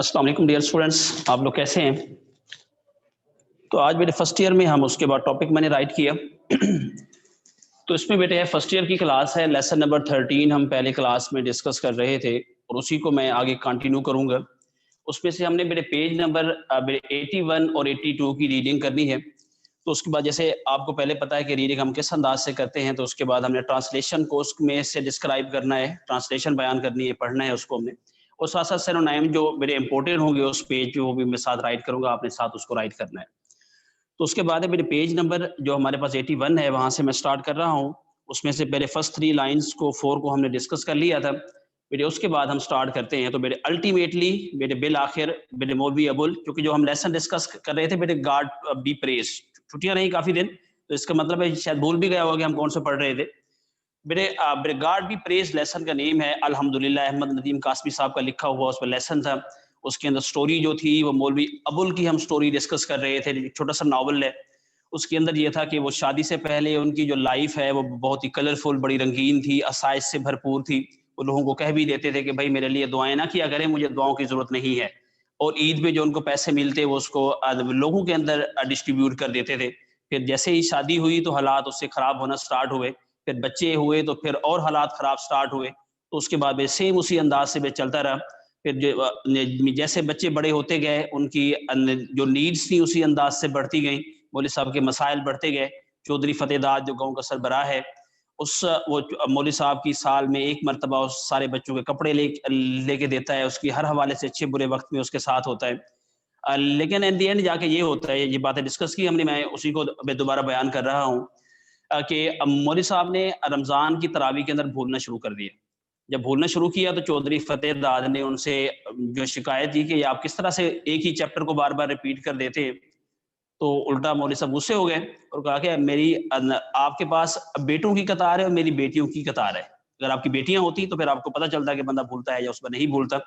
السلام علیکم dear students, آپ لوگ کیسے ہیں؟ تو آج میرے فرسٹ ایئر میں ہم اس کے بعد ٹاپک میں نے رائٹ کیا تو اس میں بیٹے ہے فرسٹ ایئر کی کلاس ہے، لیسن نمبر 13 ہم پہلے کلاس میں ڈسکس کر رہے تھے اور اسی کو میں آگے کنٹینیو کروں گا۔ اس میں سے ہم نے میرے پیج نمبر 81 اور 82 کی ریڈنگ کرنی ہے۔ تو اس کے بعد جیسے آپ کو پہلے پتا ہے کہ ریڈنگ ہم کس انداز سے کرتے ہیں، تو اس کے بعد ہم نے ٹرانسلیشن کو اس میں سے ڈسکرائب کرنا ہے، ٹرانسلیشن بیان کرنی ہے، پڑھنا ہے اس کو ہم نے، اور ساتھ ساتھ سینونیم جو میرے امپورٹنٹ ہوں گے اس پیج پہ وہ بھی میں ساتھ رائٹ کروں گا، آپ نے ساتھ اس کو رائٹ کرنا ہے۔ تو اس کے بعد ہے میرے پیج نمبر جو ہمارے پاس 81 ہے، وہاں سے میں سٹارٹ کر رہا ہوں۔ اس میں سے پہلے فرسٹ 3 لائنز کو 4 کو ہم نے ڈسکس کر لیا تھا میرے، اس کے بعد ہم سٹارٹ کرتے ہیں۔ تو میرے الٹیمیٹلی میرے بالآخر میرے مولوی ابول، کیونکہ جو ہم لیسن ڈسکس کر رہے تھے میرے گاڈ بی پریز، چھٹیاں رہی کافی دن، تو اس کا مطلب ہے شاید بھول بھی گیا ہوگا کہ ہم کون سے پڑھ رہے تھے۔ میرے گاڈ بی پریز لیسن کا نیم ہے الحمدللہ، احمد ندیم قاسمی صاحب کا لکھا ہوا اس پہ لیسن تھا۔ اس کے اندر سٹوری جو تھی وہ مولوی ابول کی ہم سٹوری ڈسکس کر رہے تھے، چھوٹا سا ناول ہے۔ اس کے اندر یہ تھا کہ وہ شادی سے پہلے ان کی جو لائف ہے وہ بہت ہی کلرفل، بڑی رنگین تھی، اسائش سے بھرپور تھی۔ وہ لوگوں کو کہہ بھی دیتے تھے کہ بھائی میرے لیے دعائیں نہ کیا کریں، مجھے دعاؤں کی ضرورت نہیں ہے، اور عید میں جو ان کو پیسے ملتے وہ اس کو لوگوں کے اندر ڈسٹریبیوٹ کر دیتے تھے۔ پھر جیسے ہی شادی ہوئی تو حالات اس سے خراب ہونا سٹارٹ ہوئے، پھر بچے ہوئے تو پھر اور حالات خراب سٹارٹ ہوئے، تو اس کے بعد سیم اسی انداز سے چلتا رہا۔ پھر جیسے بچے بڑے ہوتے گئے ان کی جو نیڈز تھیں اسی انداز سے بڑھتی گئیں، مولوی صاحب کے مسائل بڑھتے گئے۔ چودھری فتح داد جو گاؤں کا سربراہ ہے، وہ مولوی صاحب کی سال میں ایک مرتبہ اس سارے بچوں کے کپڑے لے کے دیتا ہے، اس کی ہر حوالے سے اچھے برے وقت میں اس کے ساتھ ہوتا ہے۔ لیکن ایٹ دی اینڈ جا کے یہ ہوتا ہے، یہ باتیں ڈسکس کی ہم نے، میں اسی کو دوبارہ بیان کر رہا ہوں کہ مولوی صاحب نے رمضان کی تراویح کے اندر بھولنا شروع کر دیا۔ جب بھولنا شروع کیا تو چودھری فتح داد نے ان سے جو شکایت کی کہ آپ کس طرح سے ایک ہی چیپٹر کو بار بار ریپیٹ کر دیتے ہیں، تو الٹا مولوی صاحب غصے ہو گئے اور کہا کہ آپ کے پاس بیٹوں کی قطار ہے اور میری بیٹیوں کی قطار ہے، اگر آپ کی بیٹیاں ہوتی تو پھر آپ کو پتہ چلتا کہ بندہ بھولتا ہے یا اس پر نہیں بھولتا۔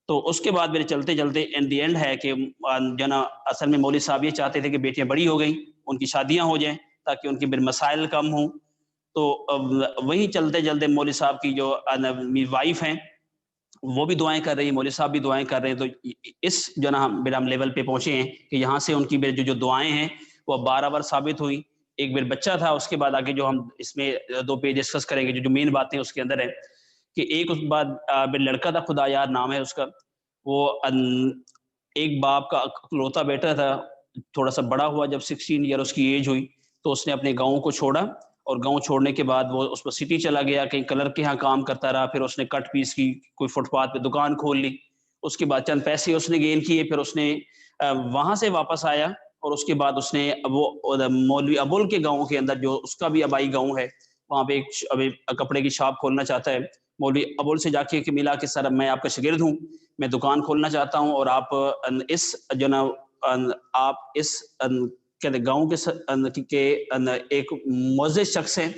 تو اس کے بعد میرے چلتے چلتے ان دی اینڈ ہے کہ جنا اصل میں مولوی صاحب یہ چاہتے تھے کہ بیٹیاں بڑی ہو گئیں، ان کی شادیاں ہو جائیں تاکہ ان کے مسائل کم ہوں۔ تو وہی چلتے چلتے مولوی صاحب کی جو وائف ہیں وہ بھی دعائیں کر رہی ہیں، مولوی صاحب بھی دعائیں کر رہے ہیں، تو اس جو نا ہم لیول پہ پہنچے ہیں کہ یہاں سے ان کی جو دعائیں ہیں وہ بارآور ثابت ہوئی۔ ایک بیر بچہ تھا، اس کے بعد آگے جو ہم اس میں 2 پیج ڈسکس کریں گے، جو مین باتیں اس کے اندر ہے کہ ایک اس بعد لڑکا تھا، خدا یار نام ہے اس کا، وہ ایک باپ کا اکلوتا بیٹا تھا، تھوڑا سا بڑا ہوا جب 16 ایئر اس کی ایج ہوئی تو اس نے اپنے گاؤں کو چھوڑا، اور گاؤں چھوڑنے کے بعد وہ اس پر سٹی چلا گیا، کہیں کلر کے ہاں کام کرتا رہا، پھر اس نے کٹ پیس کی کوئی فٹ پاتھ پہ دکان کھول لی، اس کے بعد چند پیسے اس نے گین کیے، پھر اس نے وہاں سے واپس آیا، اور اس کے بعد اس نے وہ مولوی ابول کے گاؤں کے اندر جو اس کا بھی آبائی گاؤں ہے وہاں پہ ایک کپڑے کی شاپ کھولنا چاہتا ہے۔ مولوی ابول سے جا کے ملا کہ سر میں آپ کا شاگرد ہوں، میں دکان کھولنا چاہتا ہوں، اور آپ اس جو نا آپ اس گاؤں کے ایک معزز شخص ہیں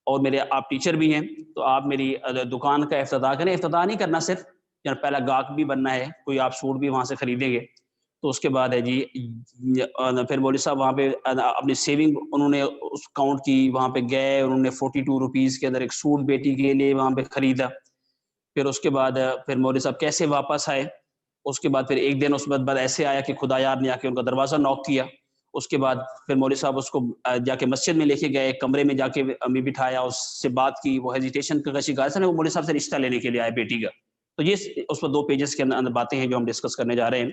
اور میرے آپ ٹیچر بھی ہیں، تو آپ میری دکان کا افتتاح کریں، افتتاح نہیں کرنا صرف، پہلا گاہک بھی بننا ہے، کوئی آپ سوٹ بھی وہاں سے خریدیں گے۔ تو اس کے بعد ہے جی پھر مولوی صاحب وہاں پہ اپنی سیونگ انہوں نے اس کاؤنٹ کی، وہاں پہ گئے، انہوں نے 42 روپیز کے اندر ایک سوٹ بیٹی کے لیے وہاں پہ خریدا۔ پھر اس کے بعد پھر مولوی صاحب کیسے واپس آئے، اس کے بعد پھر ایک دن اس بعد ایسے آیا کہ خدا یار نے آ کے ان کا دروازہ نوک کیا۔ اس کے بعد پھر مولوی صاحب اس کو جا کے مسجد میں لے کے گئے، کمرے میں جا کے امی بٹھایا، اس سے بات کی، وہ ہیزیٹیشن کا شکایت ہے نا، وہ مولوی صاحب سے رشتہ لینے کے لیے آئے بیٹی کا۔ تو یہ اس پر 2 پیجز کے اندر باتیں ہیں جو ہم ڈسکس کرنے جا رہے ہیں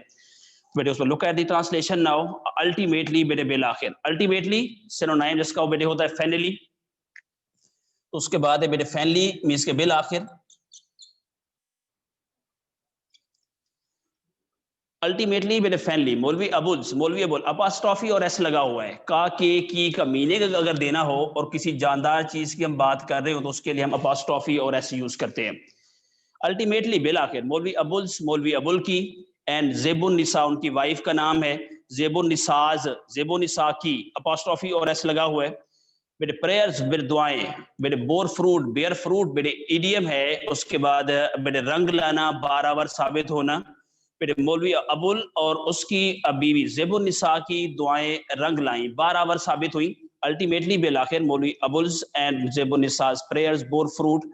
بیٹے۔ اس پر look at the translation now. Ultimately بیٹے بالآخر، الٹیمیٹلی سینونیم جس کا وہ بیٹے ہوتا ہے فائنلی، تو اس کے بعد ہے بیٹے فائنلی مینس کے بالآخر۔ الٹیمیٹلی بیٹے فائنلی مولوی ابول اپاسٹرافی اور ایس لگا ہوا ہے، کا کے کی کا میننگ اگر دینا ہو اور کسی جاندار چیز کی ہم بات کر رہے ہو تو اس کے لیے ہم اپاسٹرافی اور ایس یوز کرتے ہیں۔ الٹیمیٹلی بالآخر مولوی ابول کی، اینڈ زیب النساء ان کی وائف کا نام ہے، زیب النساء کی اپاسٹرافی اور ایس لگا ہوا ہے بیٹے۔ پریئرز بیٹے دعائیں، بیٹے بیئر فروٹ بیٹے ایڈیم ہے، اس کے بعد بیٹے رنگ لانا، بارآور ثابت ہونا۔ بیٹے مولوی ابول اور اس کی بیوی زیب النساء کی دعائیں رنگ لائیں، بارآور ثابت ہوئیں۔ الٹیمیٹلی بالآخر مولوی ابولز اینڈ زیب النساء پریئرز بور فروٹ،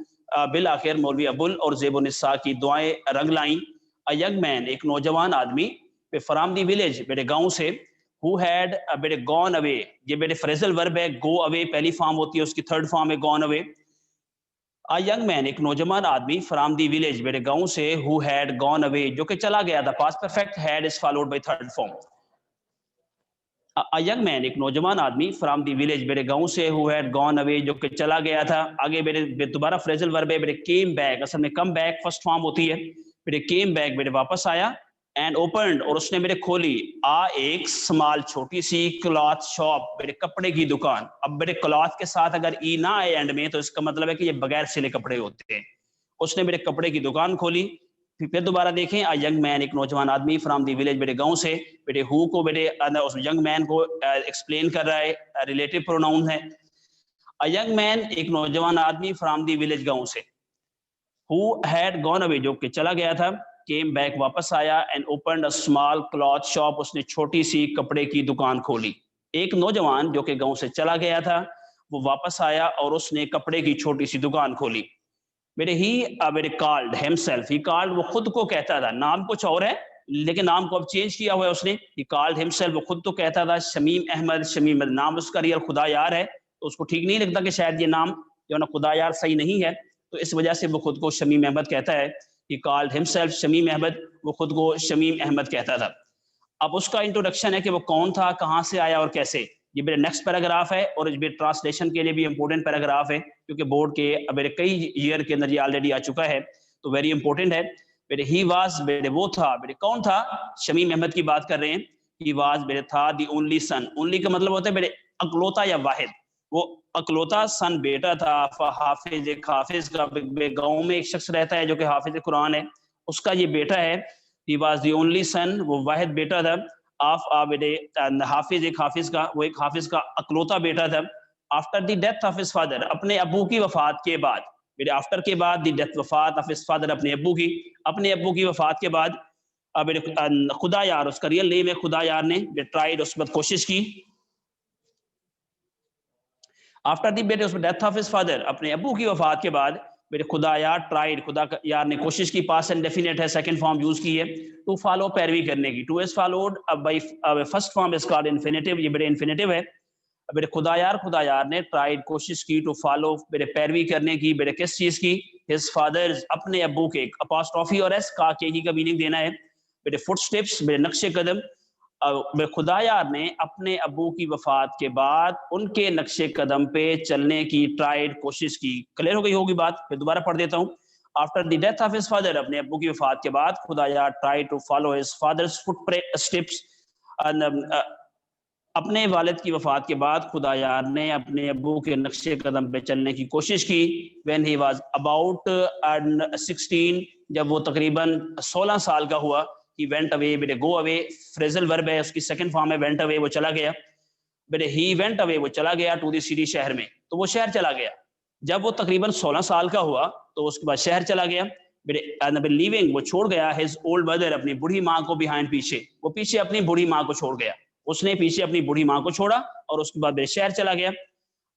بالآخر مولوی ابول اور زیب النساء کی دعائیں رنگ لائیں۔ a young man, ایک نوجوان آدمی, from the village, بیٹے گاؤں سے, who had بیٹے gone away, یہ بیٹے phrasal verb ہے, go away پہلی فارم ہوتی ہے, اس کی تھرڈ فارم ہے gone away. A young man, ایک نوجوان آدمی, from the village, بیٹے گاؤں سے, who had gone away, جو کہ چلا گیا تھا. past perfect, had is followed by third form. A young man, ایک نوجوان آدمی, from the village, بیٹے گاؤں سے, who had gone away, جو کہ چلا گیا تھا. آگے بیٹے دوبارہ phrasal verb ہے, بیٹے came back, اصل میں come back فرسٹ فارم ہوتی ہے, بیٹے came back, بیٹے واپس آیا, and opened, اور اس نے بیٹے کھولی, ایک small چھوٹی سی cloth shop, بیٹے کپڑے کی دکان. اب بیٹے cloth کے ساتھ اگر ای نہ آئے اینڈ میں تو اس کا مطلب ہے کہ یہ بغیر سلے کپڑے ہوتے ہیں. اس نے بیٹے کپڑے کی دکان کھولی. پھر دوبارہ دیکھیں, a young man, ایک نوجوان آدمی, from the village, بیٹے گاؤں سے, بیٹے who کو بیٹے اس young man کو ایکسپلین کر رہا ہے, ریلیٹو پروناؤن ہے. a young man, ایک نوجوان آدمی, from the village, گاؤں سے, who had gone away, جو کہ چلا گیا تھا, came back, واپس آیا, and opened a small cloth shop, اس نے چھوٹی سی کپڑے کی دکان کھولی. ایک نوجوان جو کہ گاؤں سے چلا گیا تھا, وہ واپس آیا اور اس نے کپڑے کی چھوٹی سی دکان کھولی. بیٹے بیٹے called himself, he called, وہ خود کو کہتا تھا, نام کچھ اور ہے لیکن نام کو اب چینج کیا ہوا ہے اس نے. he called himself, وہ خود تو کہتا تھا شمیم احمد. شمیم احمد نام اس کا ریئل خدا یار ہے, تو اس کو ٹھیک نہیں لگتا کہ شاید یہ نام جو ہے نا خدا یار صحیح نہیں ہے, تو اس وجہ سے وہ خود کو شمیم احمد کہتا ہے. he called himself Shamim Ahmad, وہ خود کو شمیم احمد کہتا تھا. اب اس کا انٹروڈکشن ہے کہ وہ کون تھا, کہاں سے آیا اور کیسے. یہ میرے نیکسٹ پیراگراف ہے اور ٹرانسلیشن کے لیے بھی امپورٹنٹ پیراگراف ہے کیونکہ بورڈ کے میرے کئی ایئر کے اندر یہ آلریڈی آ چکا ہے, تو ویری امپورٹنٹ ہے. بیٹے ہی واز, بیٹے وہ تھا, بیٹے کون تھا, شمیم احمد کی بات کر رہے ہیں. ہی واز, بیٹے تھا, دی اونلی سن, اونلی کا مطلب ہوتا ہے بیٹے اکلوتا یا واحد, وہ اکلوتا سن بیٹا تھا. حافظ, ایک حافظ کا گاؤں میں ایک شخص رہتا ہے جو کہ حافظ قرآن ہے, اس کا یہ بیٹا ہے. He was the only son, وہ واحد بیٹا تھا. آف بیٹے حافظ, ایک حافظ کا, وہ ایک حافظ کا اکلوتا بیٹا تھا. After the death of his father, اپنے ابو کی وفات کے بعد, بیٹے آفٹر کے بعد, دی ڈیتھ وفات آف ہز فادر, اپنے ابو کی وفات کے بعد, بیٹے خدا یار, اس کا ریئل نیم ہے خدا یار نے, ٹرائیڈ, اس پر کوشش کی. آفٹر دی, بیٹے اس ڈیتھ آف ہز فادر, اپنے ابو کی وفات کے بعد, بیٹے خدا یار, ٹرائیڈ, خدا یار نے کوشش کی, پاسٹ انڈیفینٹ ہے, سیکنڈ فارم یوز کی ہے, ٹو فالو, پیروی کرنے کی. To is followed by first form is called infinitive, یہ بیٹے انفینیٹیو ہے. بیٹے خدا یار نے ٹرائیڈ, کوشش کی, ٹو فالو, بیٹے پیروی کرنے کی, بیٹے کس چیز کی, ہز فادرز, اپنے ابو کے, اپاسٹروفی اور ایس کا کے ہی کا میننگ دینا ہے. بیٹے فٹ سٹیپس, بیٹے نقش قدم, خدا یار نے اپنے ابو کی وفات کے بعد ان کے نقش قدم پہ چلنے کی ٹرائیڈ, کوشش کی. کلیئر ہو گئی ہوگی بات, پھر دوبارہ پڑھ دیتا ہوں. After the death of his father, اپنے ابو کی وفات کے بعد, خدا یار try to follow his father's footsteps, اپنے والد کی وفات کے بعد خدا یار نے اپنے ابو کے نقش قدم پہ چلنے کی کوشش کی. when he was about 16, جب وہ تقریباً 16 سال کا ہوا, he went away, بیٹے go away phrasal verb ہے, اس کی سیکنڈ فارم ہے went away, وہ چلا گیا. بیٹے he went away, وہ چلا گیا, to the city, شہر میں, تو وہ شہر چلا گیا. جب وہ تقریباً 16 سال کا ہوا تو اس کے بعد شہر چلا گیا. بیٹے لیونگ, وہ چھوڑ گیا, his old mother, اپنی بوڑھی ماں کو, behind, پیچھے, وہ پیچھے اپنی بوڑھی ماں کو چھوڑ گیا. اس نے پیچھے اپنی بوڑھی ماں کو چھوڑا اور اس کے بعد شہر چلا گیا.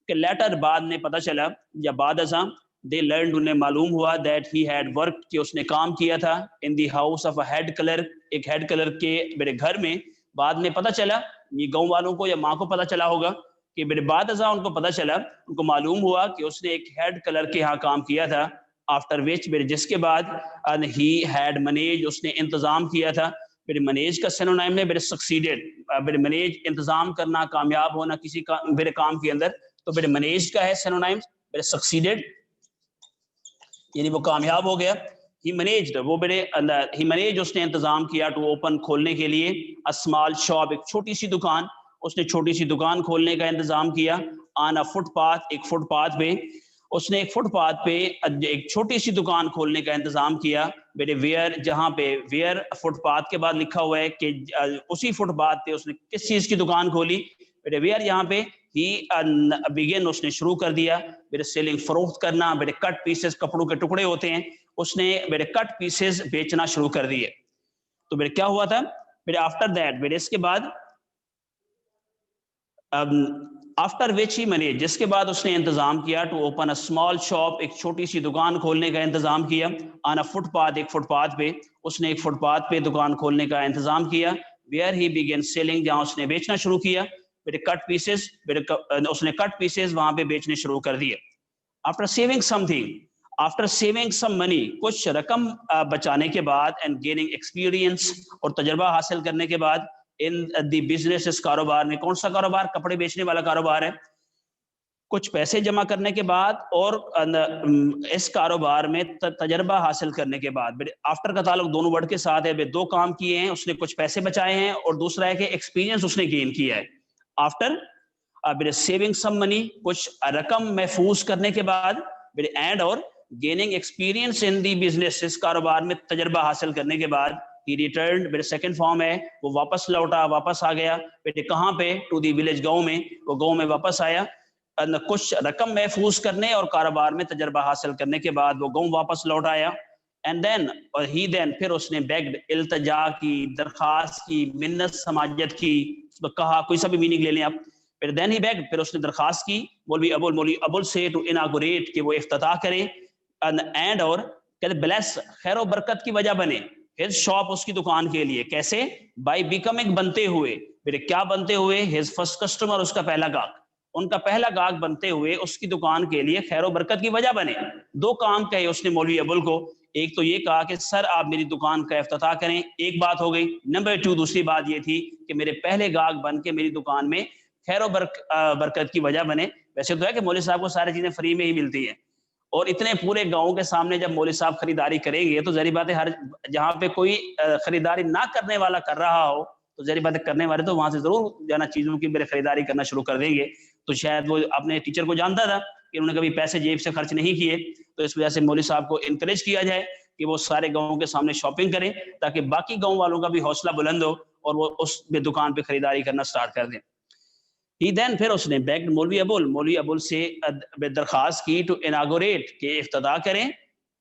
کہ لیٹر, بعد میں پتہ چلا, یا بعد ازاں, they learned, انہیں معلوم ہوا, that he had worked, کہ اس نے کام کیا تھا, in the house of a head clerk, ایک ہیڈ کلرک کے میرے گھر میں. بعد میں پتہ چلا, یہ گاؤں والوں کو یا ماں کو پتہ چلا ہوگا کہ میرے بعد ازاں ان کو پتہ چلا, ان کو معلوم ہوا کہ اس نے ایک ہیڈ کلرک کے ہاں کام کیا تھا. آفٹر وچ, میرے جس کے بعد, he had managed, اس نے انتظام کیا تھا. میرے مینیج کا سینونائم ہے میرے سکسیڈیڈ, میرے مینیج انتظام کرنا, کامیاب ہونا کسی کا میرے کام کے اندر, تو میرے مینیج کا ہے سینونائم, میرے سکسیڈیڈ یعنی وہ کامیاب ہو گیا. ہی مینیجڈ, وہ میرے ہی مینیج, اس نے انتظام کیا, ٹو اوپن, کھولنے کے لیے, a small shop, ایک چھوٹی سی دکان, اس نے چھوٹی سی دکان کھولنے کا انتظام کیا. آن a footpath, ایک فٹ پاتھ پہ, اس نے ایک فٹ پاتھ پہ ایک چھوٹی سی دکان کھولنے کا انتظام کیا. میرے ویئر, جہاں پہ ویئر فٹ پاتھ کے بعد لکھا ہوا ہے کہ اسی فٹ پاتھ پہ اس نے کس چیز کی دکان کھولی. میرے ویئر, یہاں پہ ہی بگن, اس نے شروع کر دیا میرے سیلنگ, فروخت کرنا. میرے کٹ پیسز, کپڑوں کے ٹکڑے ہوتے ہیں, اس نے میرے کٹ پیسز بیچنا شروع کر دیے. تو میرے کیا ہوا تھا, میرے آفٹر دیٹ, میرے اس کے بعد after which he managed, جس کے بعد اس نے انتظام کیا to open a small shop, ایک چھوٹی سی دکان کھولنے کا انتظام کیا on a footpath, ایک فٹ پاتھ پہ اس نے ایک فٹ پاتھ پہ دکان کھولنے کا انتظام کیا where he began selling, جہاں اس نے بیچنا شروع کیا کٹ پیسز، اس نے کٹ پیسز وہاں پہ بیچنے شروع کر دیے. after saving something, after saving some money, کچھ رقم بچانے کے بعد and gaining experience، اور تجربہ حاصل کرنے کے بعد in the business، اس کاروبار میں، کون سا کاروبار؟ کپڑے بیچنے والا کاروبار ہے. کچھ پیسے جمع کرنے کے بعد اور اس کاروبار میں تجربہ حاصل کرنے کے بعد، آفٹر کا تعلق دونوں ورڈ کے ساتھ ہے، دو کام کیے ہیں، اس نے کچھ پیسے بچائے ہیں اور دوسرا ہے کہ ایکسپیرینس اس نے گین کیا ہے. آفٹر سیونگ سم منی، کچھ رقم محفوظ کرنے کے بعد، اینڈ اور gaining experience in the business, اس کاروبار میں تجربہ حاصل کرنے کے بعد ہی ریٹرنڈ، میرے سیکنڈ فارم ہے وہ واپس لوٹا، واپس آ گیا. بیٹے کہاں پہ؟ ٹو دی ولیج، گاؤں میں. وہ گاؤں میں واپس آیا کچھ رقم محفوظ کرنے اور کاروبار میں تجربہ حاصل کرنے کے بعد وہ گاؤں واپس لوٹ آیا. اینڈ دین، اور ہی دین، پھر اس نے بیگڈ، التجا کی، درخواست کی، منت سماجت کی، کہا، کوئی سا بھی میننگ لے لیں آپ. پھر دین ہی بیگڈ، پھر اس نے درخواست کی مولوی ابول سے ٹو اناگوریٹ، کہ وہ افتتاح کرے. اینڈ اور کہتے بلیس، خیر و برکت کی وجہ بنے، ہز شاپ، اس کی دکان کے لیے. کیسے؟ بائی بیکمنگ، بنتے ہوئے. پھر کیا بنتے ہوئے؟ ہز فرسٹ کسٹمر، اس کا پہلا گاہک، ان کا پہلا گاہک بنتے ہوئے اس کی دکان کے لیے خیر و برکت کی وجہ بنے. دو کام کہے اس نے مولوی ابول کو، ایک تو یہ کہا کہ سر آپ میری دکان کا افتتاح کریں، ایک بات ہو گئی. نمبر 2، دوسری بات یہ تھی کہ میرے پہلے گاہک بن کے میری دکان میں خیر و برکت کی وجہ بنے. ویسے تو ہے کہ مولوی صاحب کو ساری چیزیں فری میں ہی ملتی ہیں، اور اتنے پورے گاؤں کے سامنے جب مولوی صاحب خریداری کریں گے تو ظاہر بات ہے ہر جہاں پہ کوئی خریداری نہ کرنے والا کر رہا ہو تو ظاہر بات ہے کرنے والے تو وہاں سے ضرور جانا چیزوں کی میرے خریداری کرنا شروع کر دیں گے. تو شاید وہ اپنے ٹیچر کو جانتا تھا کہ انہوں نے کبھی پیسے جیب سے خرچ نہیں کیے، تو اس وجہ سے مولوی صاحب کو انکریج کیا جائے کہ وہ سارے گاؤں کے سامنے شاپنگ کریں تاکہ باقی گاؤں والوں کا بھی حوصلہ بلند ہو اور وہ اس دکان پہ خریداری کرنا سٹارٹ کر دیں. ہی دین، پھر اس نے بیگڈ مولوی ابول سے درخواست کی ٹو اناگوریٹ، کہ افتتاح کریں.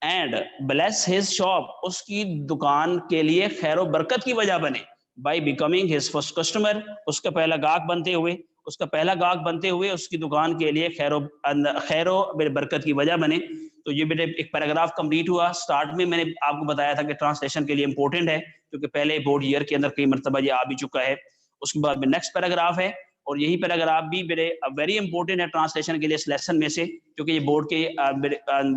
اینڈ بلیس ہز شاپ، اس کی دکان کے لیے خیر و برکت کی وجہ بنے. By becoming his first customer, اس کا پہلا گاہک بنتے ہوئے، اس کا پہلا گاہک بنتے ہوئے اس کی دکان کے لیے خیر و برکت کی وجہ بنے. تو یہ بیٹے ایک پیراگراف کمپلیٹ ہوا. سٹارٹ میں میں نے آپ کو بتایا تھا کہ ٹرانسلیشن کے لیے امپورٹنٹ ہے کیونکہ پہلے بورڈ ایئر کے اندر کئی مرتبہ یہ آ بھی چکا ہے. اس کے بعد میں نیکسٹ پیراگراف ہے، اور یہی پیراگراف بھی میرے ویری امپورٹنٹ ہے ٹرانسلیشن کے لیے اس لیسن میں سے، کیونکہ یہ بورڈ کے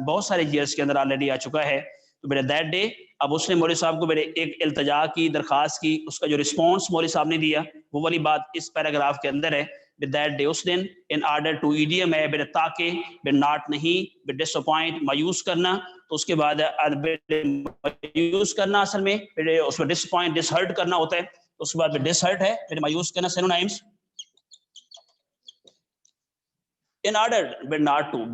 بہت سارے ایئرس کے اندر آلریڈی آ چکا ہے. تو میرے دیٹ ڈے، اب اس نے مولوی صاحب کو میرے ایک التجا کی، درخواست کی، اس کا جو رسپانس مولوی صاحب نے دیا وہ والی بات اس پیراگراف کے اندر ہے. دیٹ ڈے، اس دن، ان آرڈر ٹو، ایڈیم ہے میرے تاکہ، ناٹ نہیں، ڈس اپوائنٹ، مایوس کرنا. تو اس کے بعد مایوس کرنا اصل میں اس میں ڈس اپوائنٹ، ڈس ہرٹ کرنا ہوتا ہے. اس کے بعد ڈس ہرٹ ہے پھر مایوس کرنا، synonyms. In order not to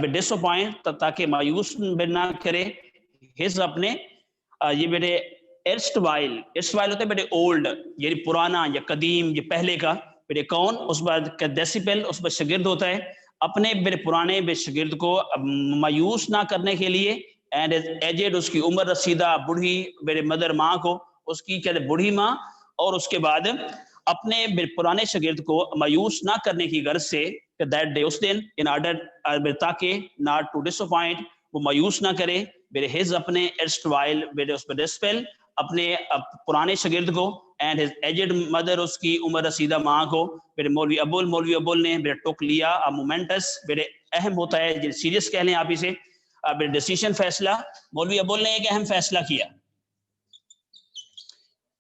disappoint, تاکہ مایوس نہ کرے، ہز اپنے، یہ میرے ایرسٹ وائل ہوتا ہے بیٹے اولڈ، یعنی پرانا یا قدیم، یہ پہلے کا. بیٹے کون؟ اس بعد ڈیسیپل، اس بعد شاگرد ہوتا ہے. اپنے میرے پرانے بے شاگرد کو مایوس نہ کرنے کے لیے. اینڈ ایجڈ، اس کی عمر رسیدہ، بوڑھی، میرے مدر ماں کو، اس کی کہتے بوڑھی ماں. اور اس کے بعد اپنے پرانے شاگرد کو مایوس نہ کرنے کی غرض سے، دیٹ ڈے، اس دن، ان آرڈر تاکہ، ناٹ ٹو ڈس اپوائنٹ، وہ مایوس نہ کرے، میرے ہز اپنے، ایرسٹ وائل میرے اس پہ ڈسپل، اپنے پرانے شاگرد کو. اینڈ ہز ایجڈ مدر، اس کی عمر رسیدہ ماں کو. میرے مولوی ابول نے میرے ٹوک لیا، مومنٹس، میرے اہم ہوتا ہے، سیریس کہہ لیں آپ اسے، میرے ڈیسیشن، فیصلہ. مولوی ابول نے ایک اہم فیصلہ کیا.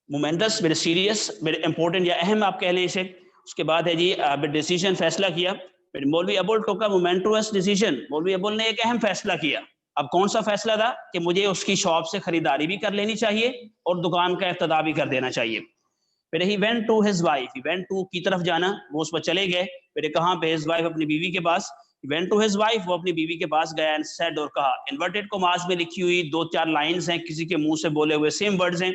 مومنٹس، میرے سیریس، میرے امپورٹنٹ یا اہم آپ کہہ لیں اسے. اس کے بعد ہے جی ڈیسیشن، فیصلہ کیا. مولوی ابول ٹوک مومنٹوس ڈیسیشن، مولوی ابول نے ایک اہم فیصلہ کیا. اب کون سا فیصلہ تھا؟ کہ مجھے اس کی شاپ سے خریداری بھی کر لینی چاہیے اور دکان کا افتتاح بھی کر دینا چاہیے. پھر ہی went to his wife, he went to کی طرف جانا، وہ اس پر چلے گئے. پھر کہاں پہ؟ ہز وائف، اپنی بیوی کے پاس. وینٹ ٹو ہز وائف، وہ اپنی بیوی کے پاس گیا. اینڈ سیڈ، اور کہا. انورٹڈ کماز میں لکھی ہوئی 2-4 لائنز ہیں، کسی کے منہ سے بولے ہوئے سیم ورڈز ہیں.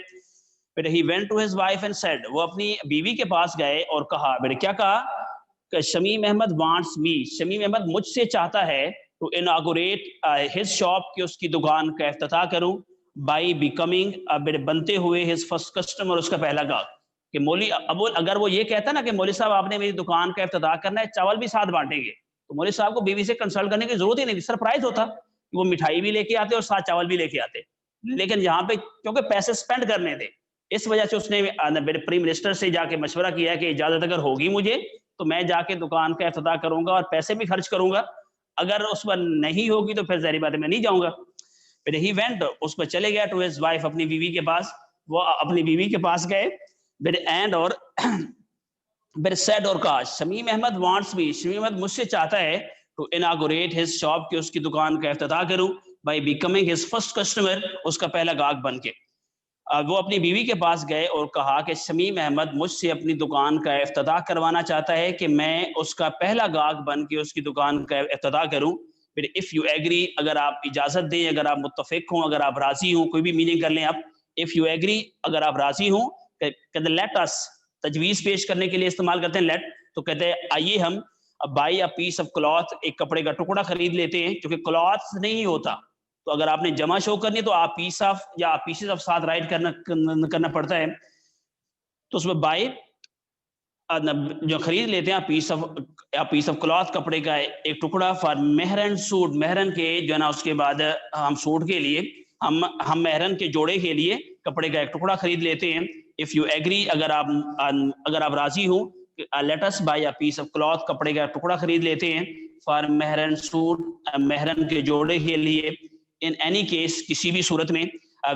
پھر ہی went to his wife and said, وہ اپنی بیوی کے پاس گئے اور کہا. میرے کیا کہا؟ کہ شمیم احمد وانٹس می، شمیم احمد مجھ سے چاہتا ہے ٹو اناگوریٹ ہز شاپ، کہ اس کی دکان کا افتتاح کروں. بائی بیکمنگ، بنتے ہوئے، ہز فرسٹ کسٹمر، اس کا پہلا گاہک. کہ مولوی ابو اگر وہ یہ کہتا نا کہ مولوی صاحب آپ نے میری دکان کا افتتاح کرنا ہے، چاول بھی ساتھ بانٹیں گے، تو مولوی صاحب کو بیوی سے کنسلٹ کرنے کی ضرورت ہی نہیں تھی، سرپرائز ہوتا کہ وہ مٹھائی بھی لے کے آتے اور ساتھ چاول بھی لے کے آتے. لیکن یہاں پہ کیونکہ پیسے سپینڈ کرنے تھے، اس وجہ سے اس نے میرے پری منسٹر سے جا کے مشورہ کیا کہ اجازت اگر ہوگی مجھے تو میں جا کے دکان کا افتتاح کروں گا اور پیسے بھی خرچ کروں گا، اگر اس پر نہیں ہوگی تو پھر ظاہری بات ہے میں نہیں جاؤں گا. پھر ہی وینٹ، اس پر چلے گیا ٹو ہز وائف، اپنی بیوی کے پاس. وہ اپنی بیوی کے پاس گئے اینڈ اور سیڈ اور کہا شمیم احمد وانٹس می، شمیم احمد مجھ سے چاہتا ہے ٹو اناگوریٹ ہز شاپ، کہ اس کی دکان کا افتتاح کروں، by becoming his first customer, اس کا پہلا گاہک بن کے. وہ اپنی بیوی کے پاس گئے اور کہا کہ شمیم احمد مجھ سے اپنی دکان کا افتتاح کروانا چاہتا ہے کہ میں اس کا پہلا گاہک بن کے اس کی دکان کا افتتاح کروں. پھر اف یو ایگری، اگر آپ اجازت دیں، اگر آپ متفق ہوں، اگر آپ راضی ہوں، کوئی بھی میننگ کر لیں آپ. اف یو ایگری، اگر آپ راضی ہوں، لیٹ اس، تجویز پیش کرنے کے لیے استعمال کرتے ہیں لیٹ، تو کہتے ہیں آئیے ہم buy a piece of cloth, ایک کپڑے کا ٹکڑا خرید لیتے ہیں، کیونکہ کلاتھ نہیں ہوتا تو اگر آپ نے جمع شو کرنی تو آپ پیس آف یا پیسز آف ساتھ رائٹ کرنا پڑتا ہے. تو اس میں بائی جو خرید لیتے ہیں پیس آف کلاتھ، کپڑے کا ایک ٹکڑا، فار مہرن سوٹ، مہرن کے جو ہے نا، اس کے بعد ہم سوٹ کے لیے ہم مہرن کے جوڑے کے لیے کپڑے کا ایک ٹکڑا خرید لیتے ہیں. اف یو ایگری، اگر آپ راضی ہوں، let us buy a piece of cloth, کپڑے کا ٹکڑا خرید لیتے ہیں، فار مہرن سوٹ، مہرن کے جوڑے کے لیے. ان اینی کیس، کسی بھی صورت میں،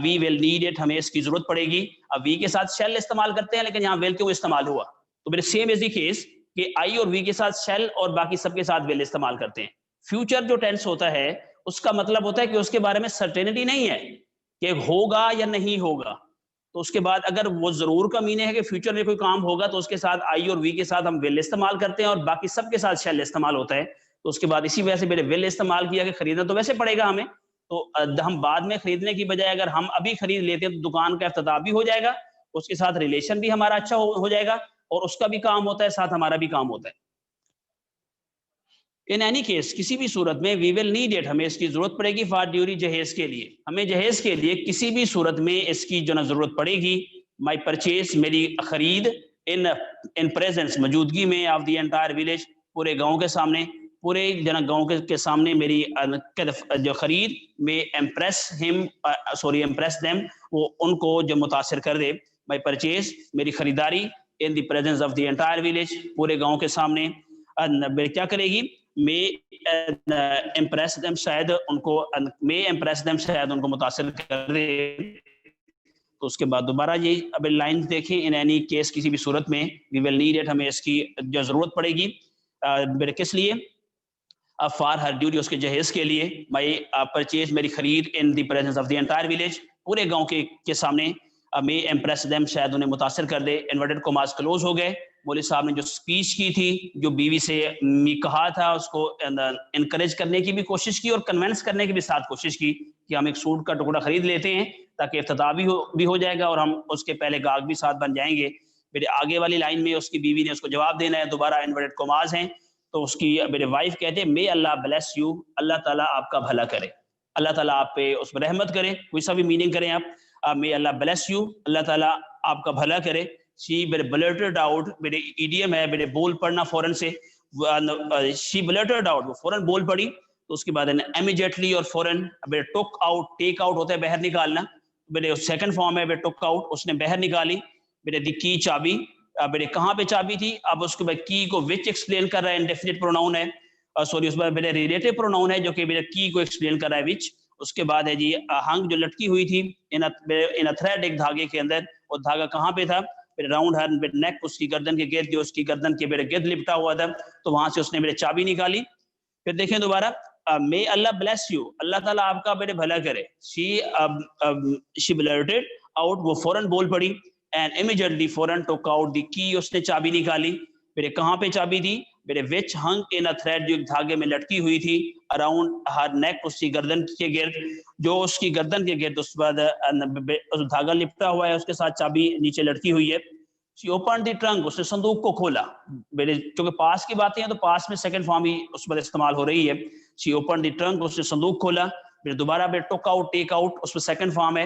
وی ول نیڈ اٹ، ہمیں اس کی ضرورت پڑے گی. وی کے ساتھ شیل استعمال کرتے ہیں، لیکن یہاں ول کیوں استعمال ہوا؟ تو میرے سیم از دی کیس کہ آئی اور وی کے ساتھ شیل اور باقی سب کے ساتھ ول استعمال کرتے ہیں. فیوچر جو ٹینس ہوتا ہے اس کا مطلب ہوتا ہے کہ اس کے بارے میں سرٹینٹی نہیں ہے کہ ہوگا یا نہیں ہوگا. تو اس کے بعد اگر وہ ضرور کا میننگ ہے کہ فیوچر میں کوئی کام ہوگا تو اس کے ساتھ آئی اور وی کے ساتھ ہم ول استعمال کرتے ہیں اور باقی سب کے ساتھ شیل استعمال ہوتا ہے. تو اس کے بعد اسی وجہ سے میرے ول استعمال کیا کہ خریدنا تو ویسے پڑے گا ہمیں، تو ہم بعد میں خریدنے کی بجائے اگر ہم ابھی خرید لیتے ہیں تو دکان کا افتتاح بھی ہو جائے گا، اس کے ساتھ ریلیشن بھی ہمارا اچھا ہو جائے گا اور اس کا بھی کام ہوتا ہے، ساتھ ہمارا بھی کام ہوتا ہے. ان اینی کیس، کسی بھی صورت میں، وی ول نیڈ اٹ، ہمیں اس کی ضرورت پڑے گی، فار ڈیوری، جہیز کے لیے، ہمیں جہیز کے لیے کسی بھی صورت میں اس کی جو نا ضرورت پڑے گی. مائی پرچیز، میری خرید، ان پریزنس، موجودگی میں، آف دی انٹائر ولیج، پورے گاؤں کے سامنے، پورے جنا گاؤں کے سامنے میری جو خرید میں امپریس دیم، وہ ان کو جو متاثر کر دے. مائی پرچیز، میری خریداری، in the presence of the entire village, پورے گاؤں کے سامنے، کیا کرے گی؟ میں امپریس دیم، شاید ان کو متاثر کر دے. تو اس کے بعد دوبارہ یہ اب لائن دیکھیں، ان اینی کیس، کسی بھی صورت میں، وی ول نیڈ اٹ، ہمیں اس کی جو ضرورت پڑے گی. کس لیے؟ فار ہر ڈیوٹی، اس کے جہیز کے لیے. مائی پرچیز، میری خرید، in the presence of the entire village, پورے گاؤں کے سامنے. میں امپریس دیم، شاید انہیں متاثر کر دے. انورٹڈ کوماز کلوز ہو گئے. مولوی صاحب نے جو سپیچ کی تھی، جو بیوی سے کہا تھا، اس کو انکریج کرنے کی بھی کوشش کی اور کنونس کرنے کی بھی ساتھ کوشش کی کہ ہم ایک سوٹ کا ٹکڑا خرید لیتے ہیں تاکہ افتتاح بھی ہو جائے گا اور ہم اس کے پہلے گاہک بھی ساتھ بن جائیں گے. میرے آگے والی لائن میں اس کی بیوی نے اس کو جواب دینا ہے، دوبارہ انورٹڈ کوماز ہیں. تو اس کی میرے وائف کہتے ہیں، مے اللہ بلیس یو، اللہ تعالیٰ آپ کا بھلا کرے، اللہ تعالیٰ آپ پہ اس پر رحمت کرے، کوئی سا بھی میننگ کریں آپ. مے اللہ بلیس یو، اللہ تعالیٰ آپ کا بھلا کرے. شی میرے بلرٹڈ آؤٹ، میرے ایڈیم ہے، میرے بول پڑھنا فوراً سے. شی بلرٹڈ آؤٹ، وہ فوراً بول پڑی. تو اس کے بعد امیجیٹلی اور فوراً، میرے ٹک آؤٹ، ٹیک آؤٹ ہوتا ہے باہر نکالنا، میرے سیکنڈ فارم ہے میرے ٹک آؤٹ، اس نے باہر نکالی. میرے دی کی، چابی، میرے کہاں پہ چابی تھی؟ اب اس کے بعد کی کو وچ ایکسپلین کر رہا ہے، انڈیفینٹ پروناؤن ہے، سوری اس بعد میرے ریلیٹو پروناؤن ہے جو کہ میرے کی کو ایکسپلین کر رہا ہے، وچ. اس کے بعد ہے جی ہنگ، جو لٹکی ہوئی تھی ان تھریڈ، ایک دھاگے کے اندر. اور دھاگا کہاں پہ تھا؟ راؤنڈ ہر نیک، اس کی گردن کے گرد، جو اس کی گردن کے میرے گرد لپٹا ہوا تھا. تو وہاں سے اس نے میرے چابی نکالی. پھر دیکھیں دوبارہ، may اللہ bless you، اللہ تعالیٰ آپ کا میرے بھلا کرے. she blurted out، وہ فوراً بول پڑی. and immediately، فوراً took out the key، اس نے چابی نکالی. میرے کہاں پہ چابی تھی؟ میرے which hung in a thread، جو دھاگے میں لٹکی ہوئی تھی، around her neck، اس کی گردن کے گرد، جو اس کی گردن کے گرد اس بعد دھاگا لپٹا ہوا ہے، اس کے ساتھ چابی نیچے لٹکی ہوئی ہے. she opened the trunk، اس نے صندوق کو کھولا. میرے چونکہ پاس کی باتیں ہیں تو پاس میں سیکنڈ فارم ہی اس پر استعمال ہو رہی ہے. she opened the trunk، اس نے صندوق کھولا. پھر دوبارہ took out، ٹیک آؤٹ، اس میں سیکنڈ فارم ہے.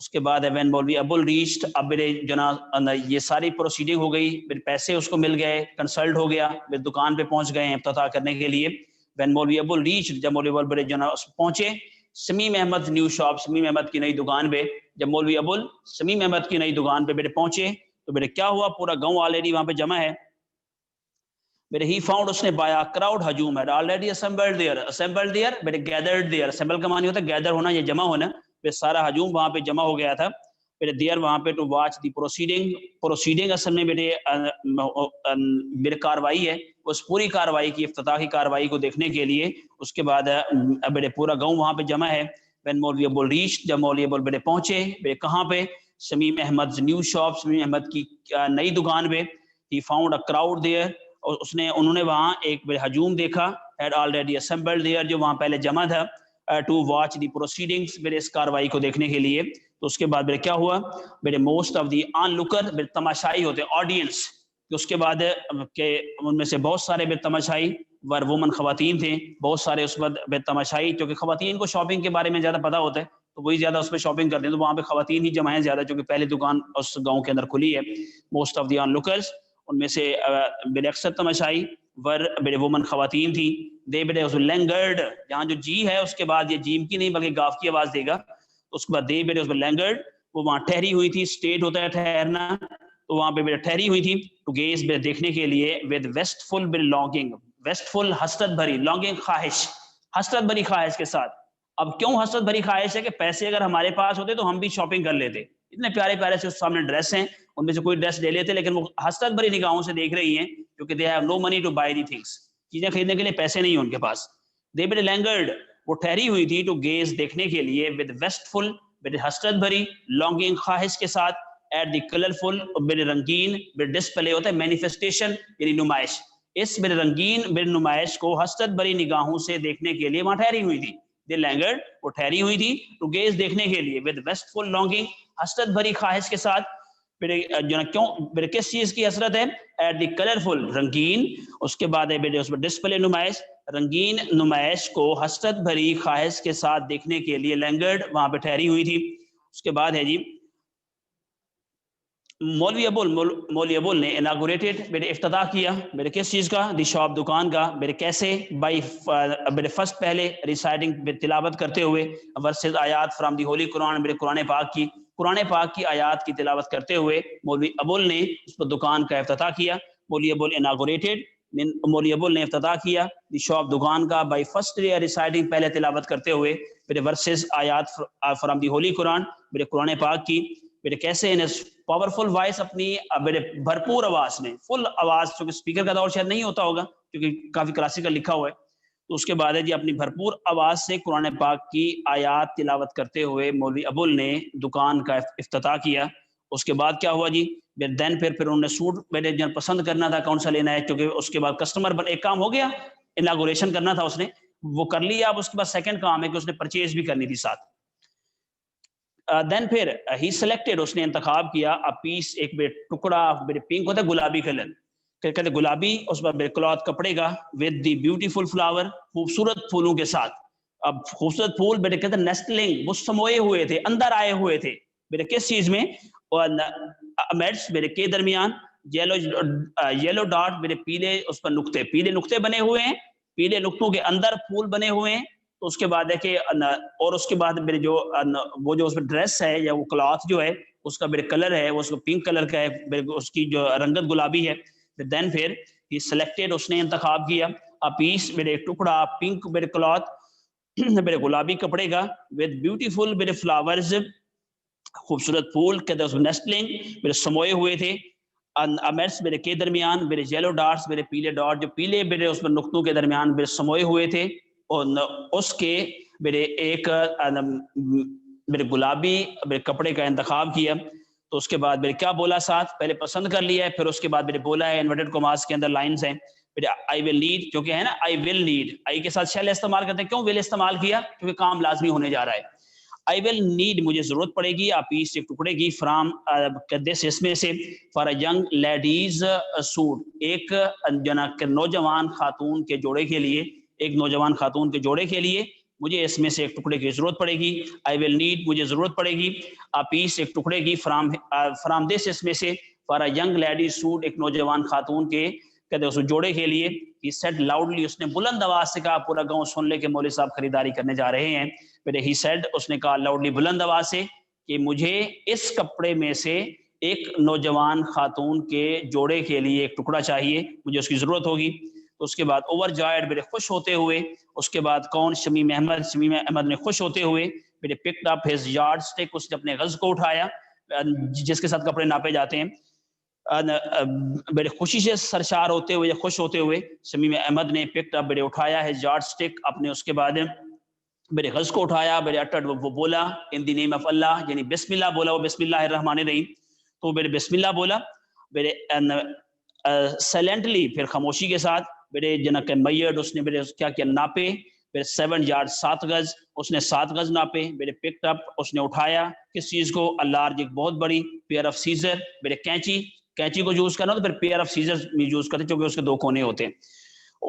اس کے بعد وین مولوی ابو ریچڈ، اب میرے جناب یہ ساری پروسیڈنگ ہو گئی، میرے پیسے اس کو مل گئے، کنسلٹ ہو گیا، میرے دکان پہ پہنچ گئے ہیں افتتاح کرنے کے لیے. وین مولوی ابو ریچڈ، جب مولوی ابو جناب پہنچے سمیم احمد نیو شاپ، سمیم احمد کی نئی دکان پہ. جب مولوی ابو سمیم احمد کی نئی دکان پہ میرے پہنچے تو میرے کیا ہوا، پورا گاؤں آلریڈی وہاں پہ جمع ہے. میرے ہی فاؤنڈ، اس نے بایا کراؤڈ ہجوم ہے آلریڈی اسمبلڈ دیئر میرے گیدرڈ دیئر. اسمبل کا معنی ہوتا ہے گیدر ہونا، یہ جمع ہونا. پھر سارا ہجوم وہاں پہ جمع ہو گیا تھا میرے دیئر وہاں پہ ٹو واچ دی پروسیڈنگ اصل میں میرے کاروائی ہے، اس پوری کاروائی کی، افتتاحی کاروائی کو دیکھنے کے لیے. اس کے بعد میرے پورا گاؤں وہاں پہ جمع ہے. وین مولوی ابو ریچ، جب مولوی ابو میرے پہنچے میرے کہاں پہ، سمیم احمد نیو شاپ، سمیم احمد کی نئی دکان پہ. He found a crowd there, اور انہوں نے وہاں ایک ہجوم دیکھا، ہیڈ آلریڈی اسمبلڈ دیئر، جو وہاں پہلے جمع تھا، ٹو واچ دی پروسیڈنگس، میرے اس کاروائی کو دیکھنے کے لیے. تو اس کے بعد میرے کیا ہوا، میرے موسٹ آف دی آن لکر، میرے تماشائی ہوتے آڈینس. اس کے بعد کہ ان میں سے بہت سارے بے تماشائی ور وومن، خواتین تھے بہت سارے اس وقت بے تماشائی، کیونکہ خواتین کو شاپنگ کے بارے میں زیادہ پتہ ہوتا ہے تو وہی زیادہ اس پہ شاپنگ کرتے ہیں، تو وہاں پہ خواتین ہی جمع ہیں زیادہ، چونکہ پہلے دکان اس گاؤں کے اندر کھلی ہے. موسٹ آف دی آن لکرز، ان میں سے میرے اکثر تماشائی ور میرے وومن، خواتین تھی. دے بیٹے اس لینگرڈ، یہاں جو جی ہے اس کے بعد یہ جیم کی نہیں بلکہ گاف کی آواز دے گا. اس کے بعد دے بیٹے اس میں لینگرڈ، وہ وہاں ٹھہری ہوئی تھی. اسٹیٹ ہوتا ہے ٹھہرنا، تو وہاں پہ بیٹے ٹھہری ہوئی تھی. ٹو گیز، دیکھنے کے لیے، with wistful longing, wistful حسرت بھری، لانگنگ خواہش، حسرت بھری خواہش کے ساتھ. اب کیوں حسرت بھری خواہش ہے کہ پیسے اگر ہمارے پاس ہوتے تو ہم بھی شاپنگ کر لیتے. اتنے پیارے پیارے سے سامنے ڈریس ہیں، ان میں سے کوئی ڈریس لے لیتے، لیکن وہ حسرت بھری نگاہوں سے دیکھ رہی ہیں کیونکہ they have no money to buy the things, چیزیں خریدنے کے لیے پیسے نہیں ہیں ان کے پاس. دے بیٹے لینگرڈ، وہ ٹھہری ہوئی تھی، ٹو گیز، دیکھنے کے لیے، ود ویسٹ فل، میرے حسرت بھری، لانگنگ خواہش کے ساتھ، ایٹ دی کلرفل، میرے رنگین، میرے ڈسپلے ہوتا ہے مینیفیسٹیشن یعنی نمائش، اس میرے رنگین میرے نمائش کو حسرت بھری نگاہوں سے دیکھنے کے لیے وہاں ٹھہری ہوئی تھی. دے لینگرڈ، وہ ٹھہری ہوئی تھی، ٹو گیز، دیکھنے کے لیے، ود ویسٹ فل لانگنگ، حسرت بھری خواہش کے ساتھ. میرے جو کیوں میرے کس چیز کی حسرت ہے، ایٹ دی کلرفل، رنگین. اس کے بعد ہے بیٹے اس میں ڈسپلے، نمائش، رنگین نمائش کو حسرت بھری خواہش کے ساتھ دیکھنے کے لیے لینگرڈ، وہاں پہ ٹھہری ہوئی تھی. اس کے بعد ہے جی مولوی ابول نے اناگوریٹڈ، میرے افتتاح کیا، میرے کس چیز کا، دی شاپ، دکان کا. میرے کیسے، بائی میرے فرسٹ، پہلے ریسائٹنگ، تلاوت کرتے ہوئے، ورسز آیات فرام دی ہولی قرآن، میرے قرآن پاک کی آیات کی تلاوت کرتے ہوئے مولوی ابول نے اس پر دکان کا افتتاح کیا. مولوی ابول اناگوریٹڈ، مولوی ابول نے افتتاح کیا دی شاپ، دکان کا، بائی فرسٹ ریسائٹنگ، پہلے تلاوت کرتے ہوئے، میرے ورسز آیات فرام دی ہولی قرآن، میرے قرآن پاک کی. میرے کیسے ان پاورفل وائس، اپنی میرے بھرپور آواز میں، فل آواز، چونکہ اسپیکر کا دور شاید نہیں ہوتا ہوگا کیونکہ کافی کلاسیکل لکھا ہوا ہے. تو اس کے بعد ہے جی اپنی بھرپور آواز سے قرآن پاک کی آیات تلاوت کرتے ہوئے مولوی ابول نے دکان کا افتتاح کیا. اس کے بعد کیا ہوا جی، دین پھر انہوں نے سوٹ میرے جن پسند کرنا تھا کون سا لینا ہے، کیونکہ اس کے بعد کسٹمر ایک کام ہو گیا، اناگوریشن کرنا تھا اس نے، وہ کر لیا. اب اس کے بعد سیکنڈ کام ہے کہ اس نے پرچیز بھی کرنی تھی ساتھ. دین پھر ہی سلیکٹڈ، اس نے انتخاب کیا، ا پیس، ایک ٹکڑا، پنک ہوتا ہے گلابی کلر، کہتے گلابی، اس پر کلاتھ کپڑے کا، ود دی بیوٹیفل فلاور، خوبصورت پھولوں کے ساتھ. اب خوبصورت پھول بیٹے کہتے ہیں نیسٹلنگ، وہ سموئے ہوئے تھے، اندر آئے ہوئے تھے میرے کس چیز میں، میڈس میرے کے درمیان، یلو ڈاٹ، میرے پیلے، اس پر نقطے، پیلے نقطے بنے ہوئے ہیں، پیلے نقطوں کے اندر پھول بنے ہوئے ہیں. تو اس کے بعد ہے کہ، اور اس کے بعد میرے جو وہ جو اس میں ڈریس ہے یا وہ کلاتھ جو ہے اس کا میرے کلر ہے، وہ اس کو پنک کلر کا ہے، اس کی جو رنگت گلابی ہے. دین پھر ہی سلیکٹڈ، اس نے انتخاب کیا، ا پیس، میرے ٹکڑا، پنک میرے کلاتھ، میرے گلابی کپڑے کا، ود بیوٹیفل میرے فلاورز، خوبصورت پھول، کہتے ہیں اس میں نیسٹلنگ، میرے سموئے ہوئے تھے، امرس، میرے کے درمیان، میرے یلو ڈاٹس، میرے پیلے ڈاٹ، جو پیلے میرے اس میں نقطوں کے درمیان میرے سموئے ہوئے تھے، اور اس کے میرے ایک میرے گلابی میرے کپڑے کا انتخاب کیا. تو اس کے بعد میرے کیا بولا ساتھ، پہلے پسند کر لیا ہے، پھر اس کے بعد میرے بولا ہے، انورٹڈ کوماس کے اندر لائنز ہیں، میرے آئی ول نیڈ، کیونکہ ہے نا آئی ول نیڈ، آئی کے ساتھ شیل استعمال کرتے ہیں، کیوں ول استعمال کیا، کیونکہ کام لازمی ہونے جا رہا ہے. آئی ول نیڈ، مجھے ضرورت پڑے گی، آپ پیس، ایک ٹکڑے کی، فرام قدس، اس میں سے، for a young ladies suit, ایک نوجوان خاتون کے جوڑے کے لیے، ایک نوجوان خاتون کے جوڑے کے لیے، مجھے اس میں سے ایک ٹکڑے کی ضرورت پڑے گی. آئی ول نیڈ, مجھے ضرورت پڑے گی. پیس, ایک ٹکڑے کی. فرام دس, اس میں سے. For a young lady suit, ایک نوجوان خاتون کے کہتے اس جوڑے کے لیے. ہی سیڈ لاؤڈلی, اس نے بلند آواز سے کہا, پورا گاؤں سن لے کہ مولوی صاحب خریداری کرنے جا رہے ہیں. پھر ہی سیڈ, اس نے کہا لاؤڈلی, بلند آواز سے, کہ مجھے اس کپڑے میں سے ایک نوجوان خاتون کے جوڑے کے لیے ایک ٹکڑا چاہیے, مجھے اس کی ضرورت ہوگی. تو اس کے بعد اوور جوائڈ, میرے خوش ہوتے ہوئے. اس کے بعد کون؟ شمیم احمد. شمیم احمد نے خوش ہوتے ہوئے میرے picked up his yardstick, اس نے اپنے غز کو اٹھایا جس کے ساتھ کپڑے ناپے جاتے ہیں. بڑے خوشی سے سرشار ہوتے ہوئے یا خوش ہوتے ہوئے شمیم احمد نے پکڈ اپ, بڑے اٹھایا ہے یارڈ اسٹک اپنے. اس کے بعد میرے غز کو اٹھایا, میرے اٹڈ, وہ بولا ان دی نیم آف اللہ, یعنی بسم اللہ بولا, وہ بسم اللہ الرحمن الرحیم. تو میرے بسم اللہ بولا, میرے سائلنٹلی, پھر خاموشی کے ساتھ. میرے جنک میڈ, اس نے میرے کیا کیا, ناپے. میرے 7 یارڈ, 7 گز, اس نے 7 گز ناپے. میرے پکڈ اپ, اس نے اٹھایا کس چیز کو؟ لارج, ایک بہت بڑی. پیئر آف سیزر, میرے کینچی کو یوز کرنا تو پھر پیئر آف سیزر یوز کرتے کیونکہ اس کے 2 کونے ہوتے ہیں.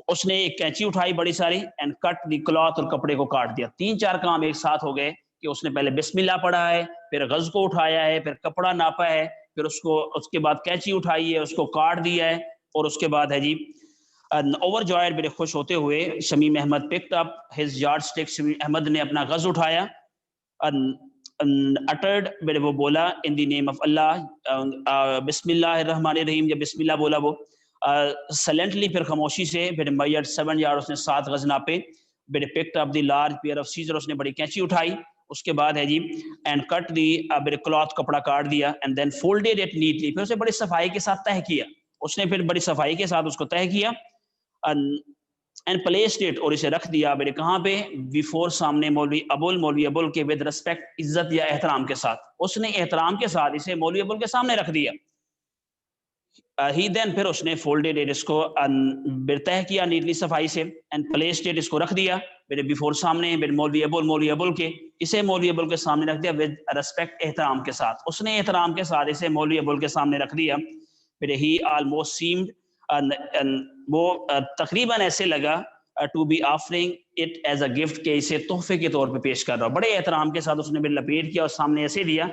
اس نے ایک کینچی اٹھائی بڑی ساری, اینڈ کٹ دی کلاتھ, اور کپڑے کو کاٹ دیا. 3-4 کام ایک ساتھ ہو گئے کہ اس نے پہلے بسم اللہ پڑھا ہے, پھر غز کو اٹھایا ہے, پھر کپڑا ناپا ہے, پھر اس کے بعد کینچی اٹھائی ہے, اس کو کاٹ دیا ہے, اور اس کے بعد ہے جی اوور جوائڈ, میرے خوش ہوتے ہوئے. Shamim Ahmed picked up his yardstick, Shamim Ahmed نے اپنا غز اٹھایا. اٹرڈ, میرے وہ بولا ان دی نیم آف اللہ, بسم اللہ الرحمن الرحیم, یا بسم اللہ بولا وہ. سائلنٹلی, پھر خاموشی سے. پھر میڈ 7 یارڈ, اس نے 7 غز ناپے. میرے picked up the large pair of scissor, اس نے بڑی کینچی اٹھائی. اس کے بعد ہے جی اینڈ کٹ دی, میرے کلاتھ, کپڑا کاٹ دیا. And then folded it neatly, پھر اسے بڑی صفائی کے ساتھ تہہ کیا. اس نے پھر بڑی صفائی کے ساتھ اس کو تہہ کیا. اینڈ پلیسڈ اٹ, اور اسے رکھ دیا. میرے کہاں پہ؟ بیفور, سامنے مولوی ابول. مولوی ابول کے ود رسپیکٹ, عزت یا احترام کے ساتھ. اس نے احترام کے ساتھ اسے مولوی ابول کے سامنے رکھ دیا. ہی دین, پھر اس نے فولڈیڈ اٹ, اس کو تہہ کیا نیٹلی, صفائی سے. اینڈ پلیسڈ اٹ, اس کو رکھ دیا میرے بیفور, سامنے میرے مولوی ابول کے. اسے مولوی ابول کے سامنے رکھ دیا ود رسپیکٹ, احترام کے ساتھ. اس نے احترام کے ساتھ اسے مولوی ابول کے سامنے رکھ دیا. پھر ہی آلموسٹ سیمڈ, وہ تقریباً ایسے لگا to be offering it as a gift, کہ اسے تحفے کے طور پہ پیش کر رہا. بڑے احترام کے ساتھ اس نے لپیٹ کیا اور سامنے ایسے دیا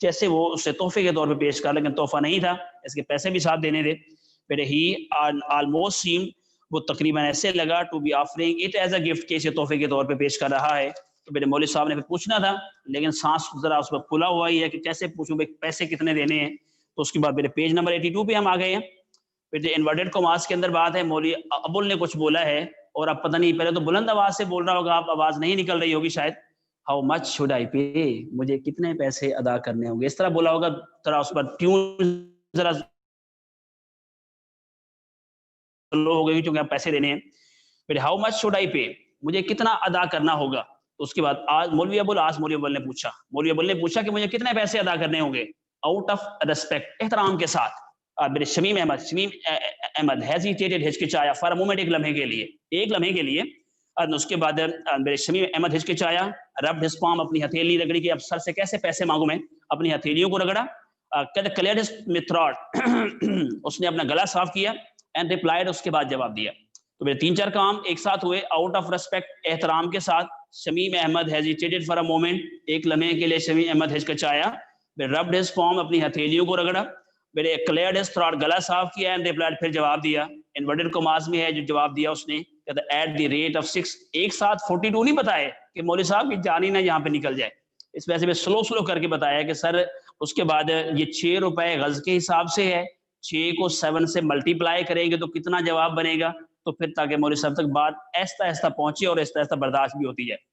جیسے وہ اسے تحفے کے طور پہ پیش کر, لیکن تحفہ نہیں تھا, اس کے پیسے بھی ساتھ دینے تھے. پھر ہی آلموسٹ سیمڈ, وہ تقریباً ایسے لگا to be offering it as a gift, کہ اسے تحفے کے طور پہ پیش کر رہا ہے. تو میرے مولوی صاحب نے پھر پوچھنا تھا, لیکن سانس ذرا اس پر کھلا ہوا ہی ہے کہ کیسے پوچھوں بھائی پیسے کتنے دینے ہیں. تو اس کے بعد میرے پیج نمبر 82 پہ ہم آ گئے ہیں. پھر انورٹڈ کماس کے اندر بات ہے, مولوی ابول نے کچھ بولا ہے, اور اب پتہ نہیں, پہلے تو بلند آواز سے بول رہا ہوگا, آپ آواز نہیں نکل رہی ہوگی شاید. ہاؤ مچ شوڈ آئی پے, مجھے کتنے پیسے ادا کرنے ہوں گے, اس طرح بولا ہوگا. ذرا اس پر ٹیون ذرا لو ہو گئی کیونکہ آپ پیسے دینے ہیں. پھر ہاؤ مچ شوڈ آئی پے, مجھے کتنا ادا کرنا ہوگا. تو اس کے بعد آج مولوی ابول نے پوچھا کہ مجھے کتنے پیسے ادا کرنے ہوں گے, آؤٹ آف ریسپیکٹ, احترام کے ساتھ. میرے شمیم احمد ہیزیٹیٹڈ, ہچکچایا, فار اے مومنٹ, ایک لمحے کے لیے. اس کے بعد میرے شمیم احمد ہچکچایا, ربڈ ہز پام, اپنی ہتھیلی رگڑی, کہ اب سر سے کیسے پیسے مانگوں میں, اپنی ہتھیلیوں کو رگڑا. کلیئرڈ ہز تھروٹ, اس نے اپنا گلا صاف کیا. اینڈ ریپلائڈ, اس کے بعد جواب دیا. تو میرے 3-4 کام ایک ساتھ ہوئے. آؤٹ آف ریسپیکٹ, احترام کے ساتھ. Shamim Ahmed hesitated for a moment, ایک لمحے کے لیے شمیم احمد ہچکچایا. ربڈ ہز پام, اپنی ہتھیلیوں کو رگڑا. میرے کلیئرڈ ہز تھروٹ, گلا صاف کیا. اینڈ ریپلائڈ, پھر جواب دیا. انورٹڈ کماس میں ہے جو جواب دیا اس نے, کہتا ایٹ دی ریٹ آف 6, ایک ساتھ 42 نہیں بتائے کہ مولوی صاحب کی جان ہی نہ یہاں پہ نکل جائے. اس وجہ سے میں سلو کر کے بتایا کہ سر اس کے بعد یہ 6 روپے غز کے حساب سے ہے, 6 کو 7 سے ملٹیپلائی کریں گے تو کتنا جواب بنے گا, تو پھر تاکہ مولوی صاحب تک بات آہستہ پہنچے اور آہستہ برداشت بھی ہوتی جائے.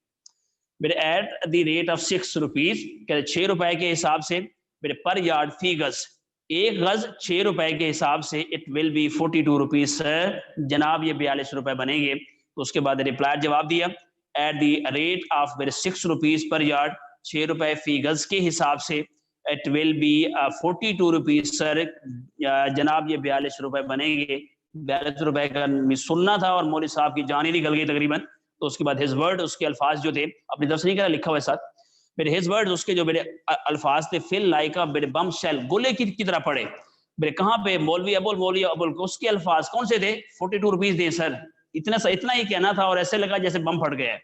میرے at the rate of 6 rupees, کہ 6 روپے کے حساب سے. میرے پر یارڈ, فی گز, ایک غز 6 روپے کے حساب سے. اٹ ول بی 42 روپیز سر, جناب یہ 42 روپے بنیں گے. تو اس کے بعد ریپلائی جواب دیا, ایٹ دی ریٹ آف میرے 6 روپیز پر یارڈ, 6 روپے فی گز کے حساب سے. اٹ ول بی 42 روپیز سر, جناب یہ 42 روپے بنیں گے. 42 روپے کا سننا تھا اور مولوی صاحب کی جان ہی نکل گئی تقریباً. تو اس کے بعد ہز ورڈ, اس کے الفاظ جو تھے, اپنی طرف سے نہیں کرا, لکھا ہوا ہے ساتھ. میرے ہز ورڈ, اس کے جو میرے الفاظ تھے, فل لائک میرے بم شیل, گولے کی طرح پڑے. میرے کہاں پہ؟ مولوی ابول کو اس کے الفاظ کون سے تھے؟ 42 روپیز دیں سر, اتنا ہی کہنا تھا, اور ایسے لگا جیسے بم پھٹ گیا ہے.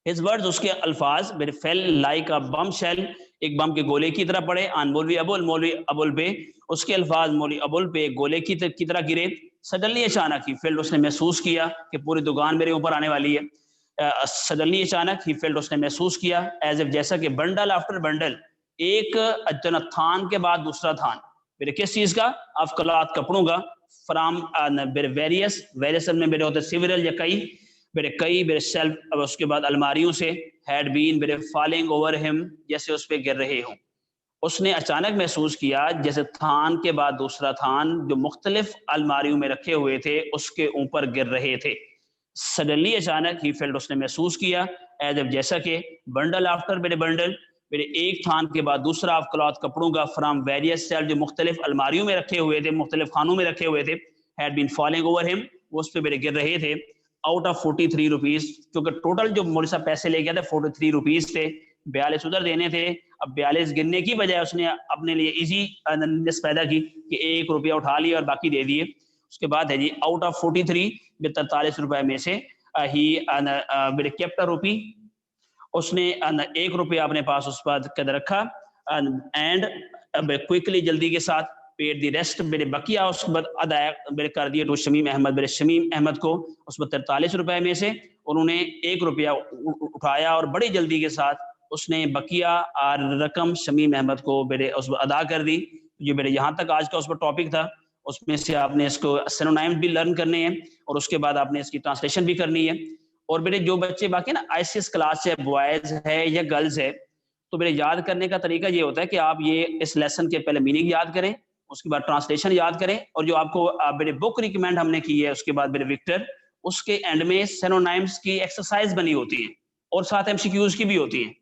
his words اس کے الفاظ میرے fell like a bomb shell ایک بم کے گولے کی طرح پڑے on مولوی ابول پہ اس کے الفاظ مولوی ابول پہ گولے کی طرح گرے suddenly اچانک he felt اس نے محسوس کیا کہ پوری دکان میرے اوپر آنے والی ہے suddenly اچانک he felt اس نے محسوس کیا as if جیسا کہ بنڈل آفٹر بنڈل ایک تھان کے بعد دوسرا تھان میرے کس چیز کا آف کلات کپڑوں کا فرام ویریس میں میرے ہوتے سیورل یا کئی میرے سیلف اس کے بعد الماریوں سے ہیڈ بین میرے فالنگ اوور ہم جیسے اس پہ گر رہے ہوں اس نے اچانک محسوس کیا جیسے تھان کے بعد دوسرا تھان جو مختلف الماریوں میں رکھے ہوئے تھے اس کے اوپر گر رہے تھے سڈنلی اچانک ہی فیلڈ اس نے محسوس کیا ایز اف جیسا کہ بنڈل آفٹر بنڈل میرے ایک تھان کے بعد دوسرا آف کلاتھ کپڑوں کا فرام ویریس سیل جو مختلف الماریوں میں رکھے ہوئے تھے مختلف خانوں میں رکھے ہوئے تھے ہیڈ بین فالنگ اوور ہم وہ اس پہ میرے گر رہے تھے آؤٹ آف 43 روپیز کیونکہ ٹوٹل جو مولوی صاحب پیسے لے گیا تھا 43 روپیز تھے 42 ادھر دینے تھے اب 42 گننے کی بجائے اس نے اپنے لیے ایزی نس پیدا کی کہ 1 روپیہ اٹھا لیا اور باقی دے دیے اس کے بعد ہے جی آؤٹ آف 43 43 روپے میں سے ہی میرے کیپٹا روپی اس نے 1 روپیہ اپنے پاس اس بعد قدر رکھا اینڈ کوئکلی جلدی کے ساتھ پیڈ دی ریسٹ میرے بقیہ اس کے بعد ادا میرے کر دیے ٹو شمیم احمد میرے شمیم احمد کو اس میں 43 روپے میں سے انہوں نے 1 روپیہ اٹھایا اور بڑی جلدی کے ساتھ اس نے بقیہ رقم شمیم احمد کو میرے اس پر ادا کر دی جو میرے یہاں تک آج کا اس پر ٹاپک تھا اس میں سے آپ نے اس کو سینونائم بھی لرن کرنے ہیں اور اس کے بعد آپ نے اس کی ٹرانسلیشن بھی کرنی ہے اور میرے جو بچے باقی نا آئی سی ایس کلاس سے بوائز ہے یا گرلز ہے تو میرے یاد کرنے کا طریقہ یہ ہوتا ہے کہ آپ یہ اس لیسن کے پہلے میننگ یاد کریں اس کے بعد ٹرانسلیشن یاد کریں اور جو آپ کو میرے بک ریکمینڈ ہم نے کی ہے اس کے بعد میرے وکٹر اس کے اینڈ میں سینونائمز کی ایکسرسائز بنی ہوتی ہیں اور ساتھ ایم سی کیوز کی بھی ہوتی ہیں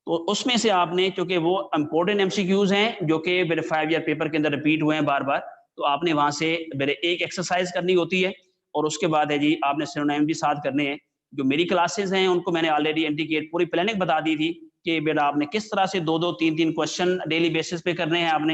تو اس میں سے آپ نے چونکہ وہ امپورٹنٹ ایم سی کیوز ہیں جو کہ میرے 5 ایئر پیپر کے اندر ریپیٹ ہوئے ہیں بار بار تو آپ نے وہاں سے میرے ایک ایکسرسائز کرنی ہوتی ہے اور اس کے بعد ہے جی آپ نے سینونائم بھی ساتھ کرنے ہیں جو میری کلاسز ہیں ان کو میں نے آلریڈی انڈیکیٹ پوری پلاننگ بتا دی تھی کہ بیٹا آپ نے کس طرح سے 2 3 کوشچن ڈیلی بیسس پہ کرنے ہیں آپ نے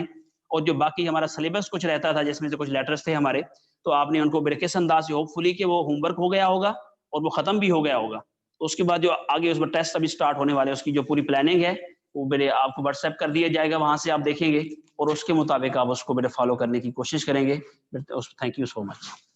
اور جو باقی ہمارا سلیبس کچھ رہتا تھا جس میں سے کچھ لیٹرز تھے ہمارے تو آپ نے ان کو میرے کس انداز سے ہوپ فلی کہ وہ ہوم ورک ہو گیا ہوگا اور وہ ختم بھی ہو گیا ہوگا تو اس کے بعد جو آگے اس پر ٹیسٹ ابھی اسٹارٹ ہونے والے اس کی جو پوری پلاننگ ہے وہ میرے آپ کو واٹس ایپ کر دیا جائے گا وہاں سے آپ دیکھیں گے اور اس کے مطابق آپ اس کو میرے فالو کرنے کی کوشش کریں گے تھینک یو سو مچ